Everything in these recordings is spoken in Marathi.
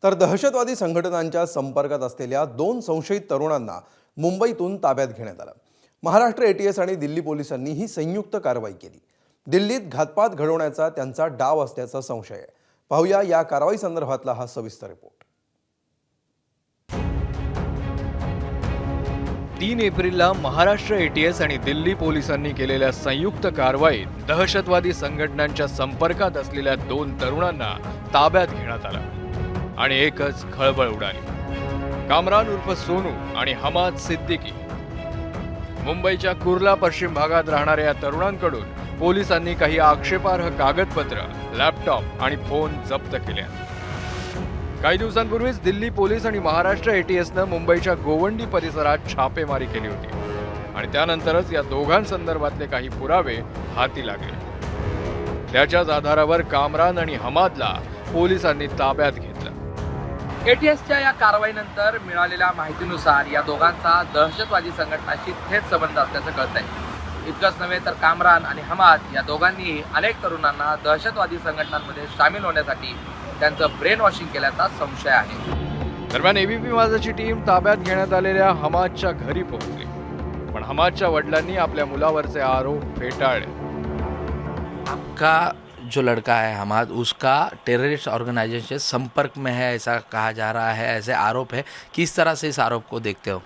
तर दहशतवादी संघटनांच्या संपर्कात असलेल्या 2 संशयित तरुणांना मुंबईतून ताब्यात घेण्यात आलं। महाराष्ट्र एटीएस आणि दिल्ली पोलिसांनी ही संयुक्त कारवाई केली। दिल्लीत घातपात घडवण्याचा त्यांचा डाव असल्याचा संशय आहे। पाहूया या कारवाई संदर्भातला हा सविस्तर रिपोर्ट। 3 एप्रिलला महाराष्ट्र एटीएस आणि दिल्ली पोलिसांनी केलेल्या संयुक्त कारवाईत दहशतवादी संघटनांच्या संपर्कात असलेल्या 2 तरुणांना ताब्यात घेण्यात आलं आणि एकच खळबळ उडाली। कामरान उर्फ सोनू आणि हमाद सिद्दीकी मुंबईच्या कुर्ला पश्चिम भागात राहणाऱ्या या तरुणांकडून पोलिसांनी काही आक्षेपार्ह कागदपत्र, लॅपटॉप आणि फोन जप्त केले। काही दिवसांपूर्वीच दिल्ली पोलीस आणि महाराष्ट्र एटीएसनं मुंबईच्या गोवंडी परिसरात छापेमारी केली होती आणि त्यानंतरच या दोघांसंदर्भातले काही पुरावे हाती लागले। त्याच्याच आधारावर कामरान आणि हमादला पोलिसांनी ताब्यात घेतलं। एटीएसच्या या कारवाईनंतर मिळालेल्या माहितीनुसार या दोघांचा दहशतवादी संघटनाशी थेट संबंध असल्याचं कळतंय। इतकंच नव्हे तर कामरान आणि हमाद या दोघांनीही अनेक तरुणांना दहशतवादी संघटनांमध्ये सामील होण्यासाठी त्यांचं ब्रेन वॉशिंग केल्याचा संशय आहे। दरम्यान एबीपी माझाची टीम ताब्यात घेण्यात आलेल्या हमादच्या घरी पोहोचली, पण हमादच्या वडिलांनी आपल्या मुलावरचे आरोप फेटाळले। आपका जो लड़का है हमाद, उसका टेररिस्ट ऑर्गेनाइजेशन से संपर्क में है ऐसा कहा जा रहा है, ऐसे आरोप है। किस तरह से इस आरोप को देखते हो?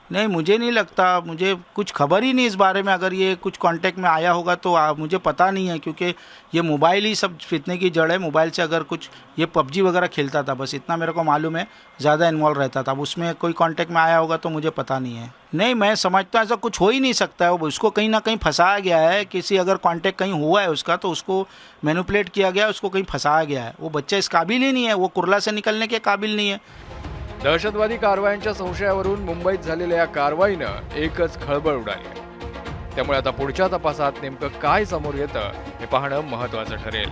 नहीं, मुझे नहीं लगता, मुझे कुछ खबर ही नहीं इस बारे में। अगर ये कुछ कांटेक्ट में आया होगा तो मुझे पता नहीं है, क्योंकि ये मोबाइल ही सब फितने की जड़ है। मोबाइल से अगर कुछ ये पबजी वगैरह खेलता था, बस इतना मेरे को मालूम है, ज़्यादा इन्वॉल्व रहता था। अब उसमें कोई कांटेक्ट में आया होगा तो मुझे पता नहीं है। नहीं, मैं समझता ऐसा कुछ हो ही नहीं सकता है। उसको कहीं ना कहीं फंसाया गया है। किसी अगर कांटेक्ट कहीं हुआ है उसका तो उसको मैनिपुलेट किया गया, उसको कहीं फंसाया गया है। वो बच्चा इस काबिल ही नहीं है, वो कुर्ला से निकलने के काबिल नहीं है। दहशतवादी कारवायांच्या संशयावरून मुंबईत झालेल्या या कारवाईनं एकच खळबळ उडाली। त्यामुळे आता पुढच्या तपासात नेमकं काय समोर येतं हे पाहणं महत्त्वाचं ठरेल।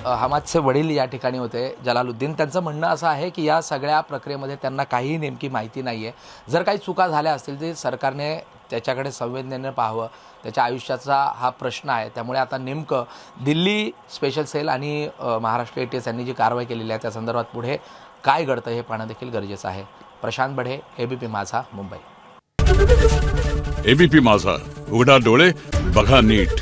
हमादचे वडील या ठिकाणी होते, जलालुद्दीन। त्यांचं म्हणणं असं आहे की या सगळ्या प्रक्रियेमध्ये त्यांना काहीही नेमकी माहिती नाही आहे। जर काही चुका झाल्या असतील तर सरकारने त्याच्याकडे संवेदनेने पाहावं। त्याच्या आयुष्याचा हा प्रश्न आहे। त्यामुळे आता नेमकं दिल्ली स्पेशल सेल आणि महाराष्ट्र एटीएस यांनी जी कारवाई केलेली आहे त्या संदर्भात पुढे काय घडतं हे पाहणं देखील गरजेचं आहे। प्रशांत बढे, एबीपी माझा, मुंबई। एबीपी माझा, उघडा डोळे बघा नीट।